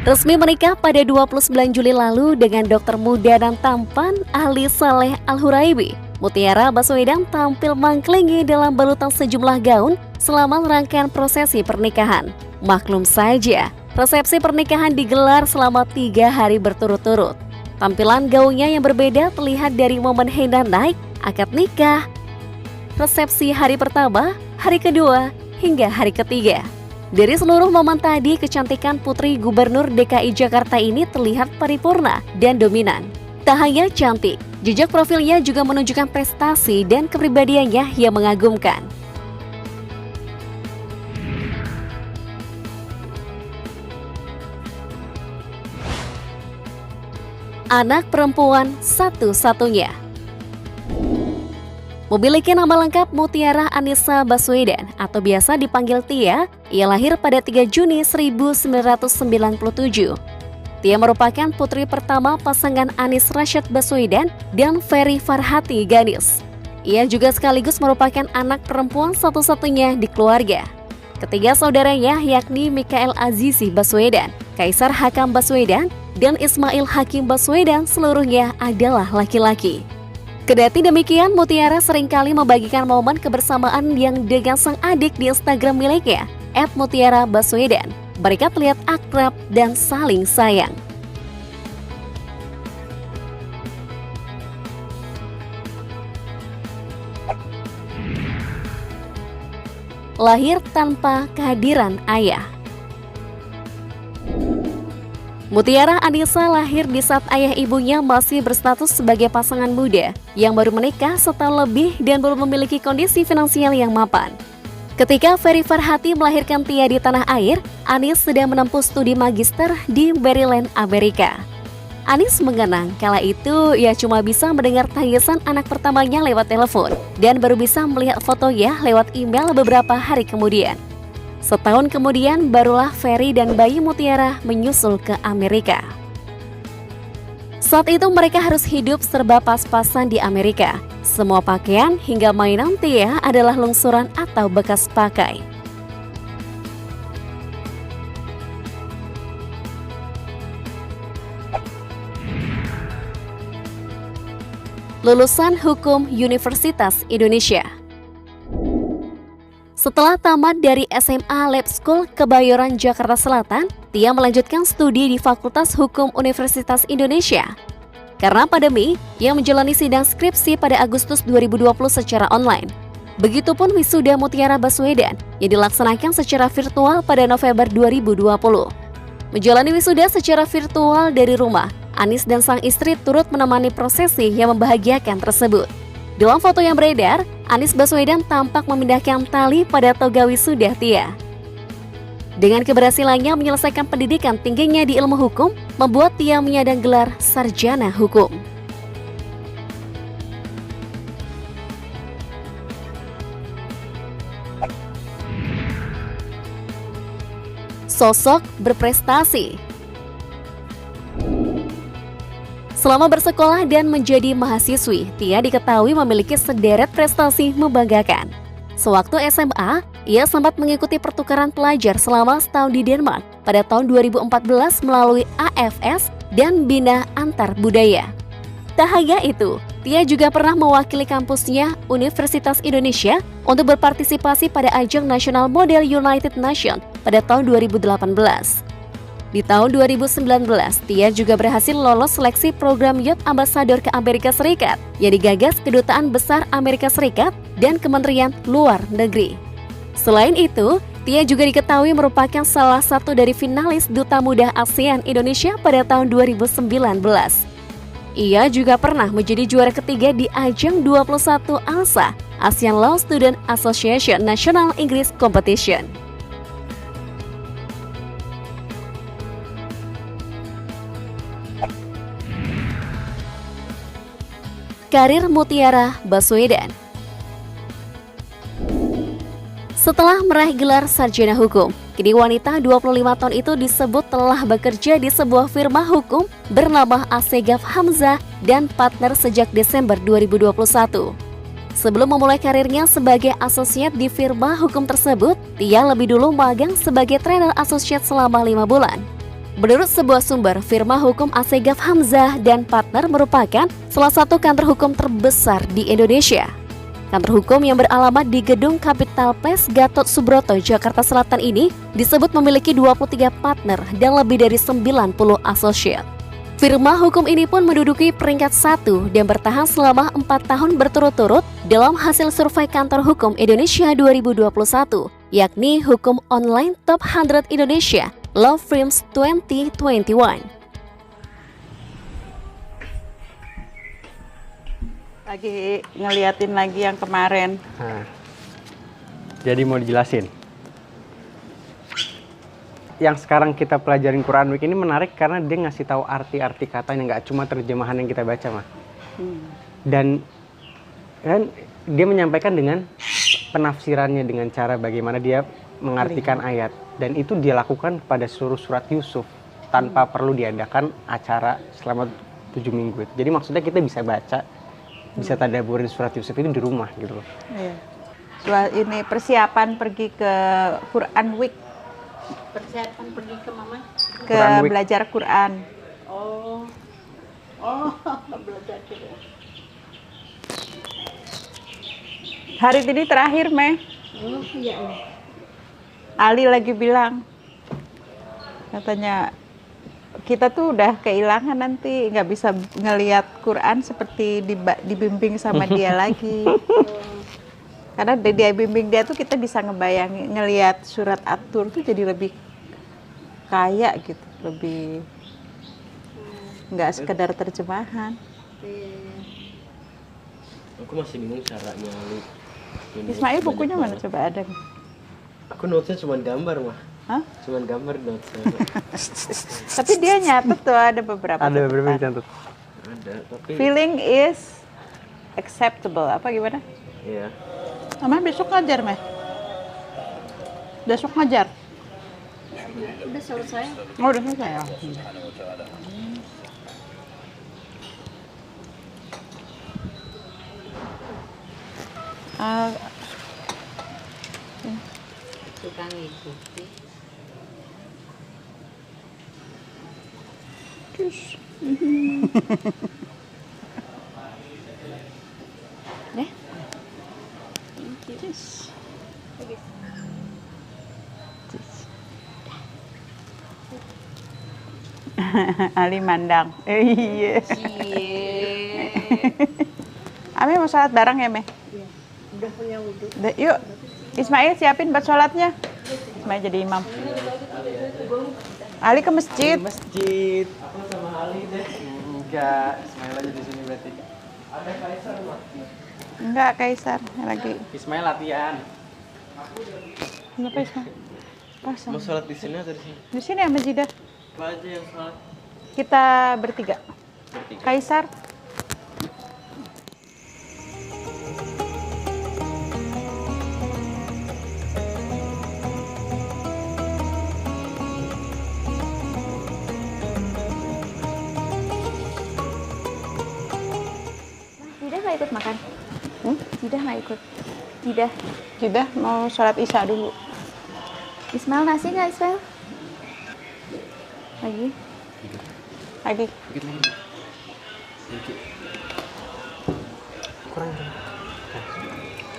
Resmi menikah pada 29 Juli lalu dengan dokter muda dan tampan Ali Saleh Al-Huraibi. Mutiara Baswedan tampil mangklingi dalam balutan sejumlah gaun selama rangkaian prosesi pernikahan. Maklum saja, resepsi pernikahan digelar selama 3 hari berturut-turut. Tampilan gaunnya yang berbeda terlihat dari momen hendak naik, akad nikah, resepsi hari pertama, hari kedua, hingga hari ketiga. Dari seluruh momen tadi, kecantikan putri Gubernur DKI Jakarta ini terlihat paripurna dan dominan. Tak hanya cantik, jejak profilnya juga menunjukkan prestasi dan kepribadiannya yang mengagumkan. Anak perempuan satu-satunya. Memiliki nama lengkap Mutiara Anissa Baswedan atau biasa dipanggil Tia. Ia lahir pada 3 Juni 1997. Tia merupakan putri pertama pasangan Anis Rashid Baswedan dan Ferry Farhati Ganis. Ia juga sekaligus merupakan anak perempuan satu-satunya di keluarga. Ketiga saudaranya yakni Mikael Azizi Baswedan, Kaisar Hakam Baswedan, dan Ismail Hakim Baswedan seluruhnya adalah laki-laki. Kendati demikian, Mutiara seringkali membagikan momen kebersamaan yang dengan sang adik di Instagram miliknya, @mutiarabaswedan. Mereka terlihat akrab dan saling sayang. Lahir tanpa kehadiran ayah. Mutiara Anissa lahir di saat ayah ibunya masih berstatus sebagai pasangan muda yang baru menikah setahun lebih dan belum memiliki kondisi finansial yang mapan. Ketika Ferry Farhati melahirkan Tia di tanah air, Anis sedang menempuh studi magister di Maryland, Amerika. Anis mengenang kala itu ia cuma bisa mendengar tangisan anak pertamanya lewat telepon dan baru bisa melihat fotonya lewat email beberapa hari kemudian. Setahun kemudian barulah Ferry dan bayi Mutiara menyusul ke Amerika. Saat itu mereka harus hidup serba pas-pasan di Amerika. Semua pakaian hingga mainan Tia adalah lungsuran atau bekas pakai. Lulusan Hukum Universitas Indonesia. Setelah tamat dari SMA Lab School Kebayoran, Jakarta Selatan, Tia melanjutkan studi di Fakultas Hukum Universitas Indonesia. Karena pandemi, ia menjalani sidang skripsi pada Agustus 2020 secara online. Begitupun wisuda Mutiara Baswedan yang dilaksanakan secara virtual pada November 2020. Menjalani wisuda secara virtual dari rumah, Anis dan sang istri turut menemani prosesi yang membahagiakan tersebut. Dalam foto yang beredar, Anis Baswedan tampak memindahkan tali pada toga wisuda Tia. Dengan keberhasilannya menyelesaikan pendidikan tingginya di ilmu hukum, membuat Tia menyandang gelar sarjana hukum. Sosok berprestasi. Selama bersekolah dan menjadi mahasiswi, Tia diketahui memiliki sederet prestasi membanggakan. Sewaktu SMA, ia sempat mengikuti pertukaran pelajar selama setahun di Denmark pada tahun 2014 melalui AFS dan Bina Antar Budaya. Tak hanya itu, Tia juga pernah mewakili kampusnya Universitas Indonesia untuk berpartisipasi pada ajang Nasional Model United Nations pada tahun 2018. Di tahun 2019, Tia juga berhasil lolos seleksi program Youth Ambassador ke Amerika Serikat yang digagas Kedutaan Besar Amerika Serikat dan Kementerian Luar Negeri. Selain itu, Tia juga diketahui merupakan salah satu dari finalis Duta Muda ASEAN Indonesia pada tahun 2019. Ia juga pernah menjadi juara ketiga di ajang 21 ALSA, ASEAN Law Student Association National English Competition. Karir Mutiara Baswedan. Setelah meraih gelar sarjana hukum, kini wanita 25 tahun itu disebut telah bekerja di sebuah firma hukum bernama Assegaf Hamzah dan partner sejak Desember 2021. Sebelum memulai karirnya sebagai asosiat di firma hukum tersebut, Tia lebih dulu magang sebagai trainer asosiat selama 5 bulan. Menurut sebuah sumber, firma hukum Assegaf Hamzah dan Partner merupakan salah satu kantor hukum terbesar di Indonesia. Kantor hukum yang beralamat di Gedung Capital Place Gatot Subroto, Jakarta Selatan ini disebut memiliki 23 partner dan lebih dari 90 associate. Firma hukum ini pun menduduki peringkat 1 dan bertahan selama 4 tahun berturut-turut dalam hasil survei Kantor Hukum Indonesia 2021, yakni Hukum Online Top 100 Indonesia Law Firms 2021. Lagi ngeliatin lagi yang kemarin. Nah, jadi mau dijelasin. Yang sekarang kita pelajarin Quran Week ini menarik karena dia ngasih tahu arti-arti katanya, nggak cuma terjemahan yang kita baca, mah. Dan kan dia menyampaikan dengan penafsirannya, dengan cara bagaimana dia mengartikan ayat. Dan itu dia lakukan pada seluruh surat Yusuf tanpa perlu diadakan acara selama 7 minggu. Jadi maksudnya kita bisa baca, bisa tadaburin surat Yusuf ini di rumah gitu loh. Iya. Ini persiapan pergi ke Quran Week. Persiapan pergi ke mama? Ke Quran Week. belajar Quran. Oh, belajar Quran. Hari ini terakhir, Meh. Oh iya. Ali lagi bilang, katanya kita tuh udah kehilangan nanti, nggak bisa ngelihat Quran seperti dibimbing sama dia lagi. Karena dia bimbing dia tuh kita bisa ngebayangin, ngelihat surat At-Tur tuh jadi lebih kaya gitu, lebih nggak sekedar terjemahan. Aku masih bingung caranya lu. Ismail bukunya mana coba ada? Aku notesnya cuma gambar mah. Hah? Cuman gambar notesnya. Tapi dia nyatet tuh ada beberapa. Ada beberapa catatan. dicatat. Ada, tapi Feeling is acceptable. Apa gimana? ya. Mama besok ngajar, Meh? Besok ngajar? Udah selesai. Oh, udah selesai ya? Suka ngikuti. Deh. Ali mandang. Iya. Ame mau sholat bareng ya, Meh? Iya. Udah punya wudhu. Yuk, Ismail siapin buat sholatnya. Ismail jadi imam. Ali ke masjid. Masjid. Aku sama Ali deh. Enggak, Ismail aja di sini berarti. Ada Kaisar mah. Enggak, Kaisar lagi. Ismail latihan. Kenapa Ismail? Pasang. Mau sholat di sini atau di sini? Di sini ya masjidah. Apa aja yang sholat? Kita bertiga. Bertiga. Kaisar. Jidah nggak ikut makan? Jidah nggak ikut? Jidah mau sholat isya dulu. Ismail nasi nggak Ismail? Lagi? Lagi. Dikit lagi. Sedikit. Kurang.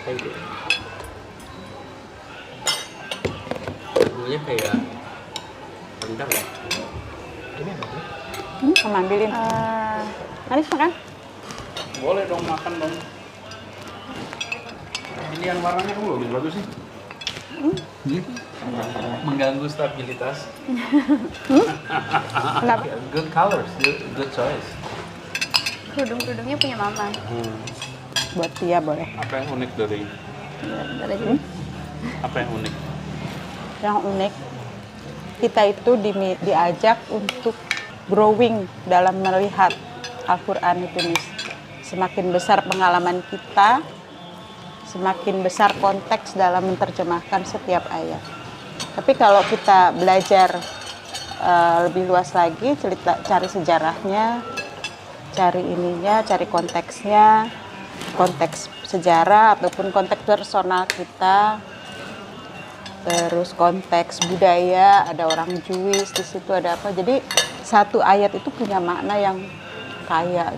Thank you. Bumbunya kayak rendang ya? Ini apa? Sama ambilin. Anis makan? Boleh dong, makan dong. Pilihan warnanya kamu bagus-bagus sih. Mengganggu stabilitas. Kenapa? Good colors, good choice. Kerudung-kerudungnya punya mama. Buat dia boleh. Apa yang unik dari? Apa yang unik? Yang unik, kita itu diajak untuk growing dalam melihat Al-Quran itu. Semakin besar pengalaman kita, semakin besar konteks dalam menerjemahkan setiap ayat. Tapi kalau kita belajar lebih luas lagi, cari sejarahnya, cari ininya, cari konteksnya, konteks sejarah ataupun konteks personal kita, terus konteks budaya, ada orang Jewish di situ, ada apa. Jadi satu ayat itu punya makna yang kaya.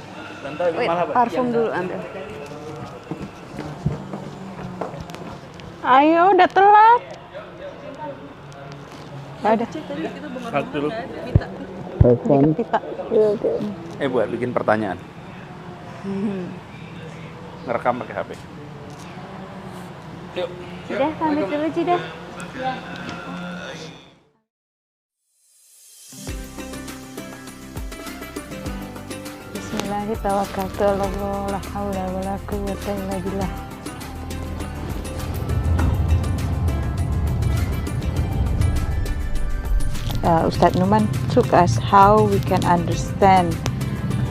Parfum dulu ambil. Ayo, udah telat. Ada. dulu. Pita. Buat bikin pertanyaan. Ngerekam pakai HP. Yuk. Jidah, pamit dulu Jidah. Bismillahirrahmanirrahim. La haula wala quwwata illa billah. Ustadz Numan took us how we can understand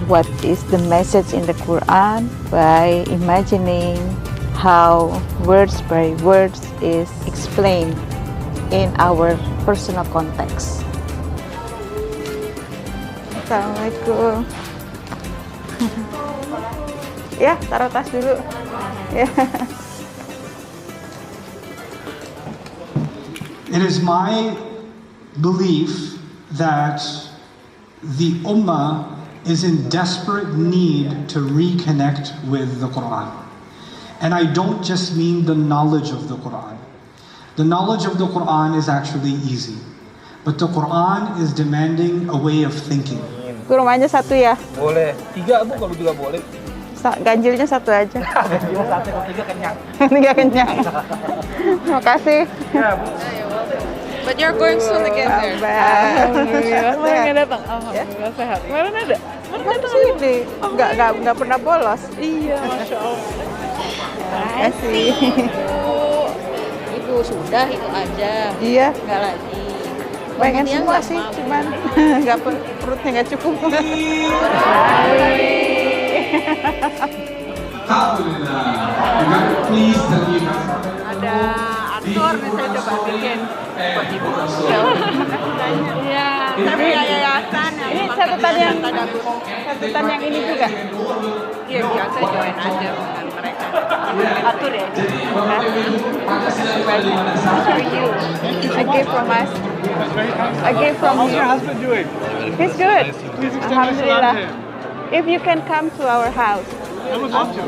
what is the message in the Quran by imagining how words by words is explained in our personal context. Assalamualaikum. Ya, taruh tas dulu. Ya. It is my belief that the Ummah is in desperate need to reconnect with the Quran. And I don't just mean the knowledge of the Quran. The knowledge of the Quran is actually easy. But the Quran is demanding a way of thinking. Kurmanya satu ya? Boleh. 3 Bu kalau juga boleh. Ganjilnya satu aja. Ganjil satu, kalau 3 kenyang. 3 kenyang. Terima kasih. Ya, Bu. But you're going soon again there. Alhamdulillah. Kemarin datang. Alhamdulillah sehat. Kemarin ada? Kan sini. Nggak pernah bolos. Iya, Masya Allah. Terima kasih. Ibu sudah itu aja, Iya, nggak lagi. pengen Dia semua nggak sih, mau. cuman nggak perutnya nggak cukup. Ada aktor nih saya coba bikin buat ibu. Iya, saya punya yayasan yang Ini memang catatan kerjanya yang tadabbur. catatan yang ini juga. Iya, biasa join aja dengan mereka. Atur ya. I gave from us. I gave from you. husband doing? He's good. Alhamdulillah. If you can come to our house, I would love to.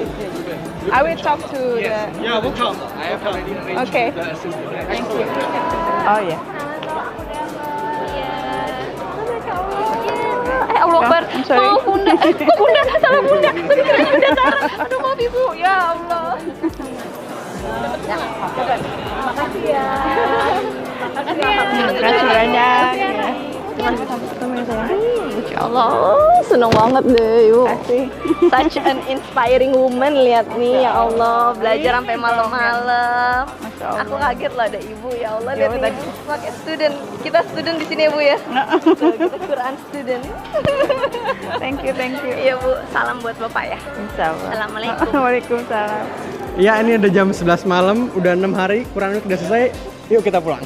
I will talk to the. Yeah, we'll come. I have already arranged Okay. the assistant. Thank you. Oh ya. Allah Akbar. I'm sorry. Oh bunda, bunda salah bunda. Tadi kira bunda salah. Aduh maaf ibu, ya Allah. Makasih ya. Terima kasih banyak. Insya Allah, seneng banget deh ibu. Kasih. Such an inspiring woman, lihat nih ya Allah, belajar sampai malam-malam. Masya Allah. Aku kaget loh ada ibu, ya Allah, Ya, lihat nih tadi. pakai student. Kita student di sini ya bu ya. Tuh, kita Quran student. Thank you. Iya bu, salam buat bapak ya. Insya Allah. Assalamualaikum. Waalaikumsalam. Iya, ini udah jam 11 malam, udah 6 hari, Quran Week udah selesai. Yuk kita pulang.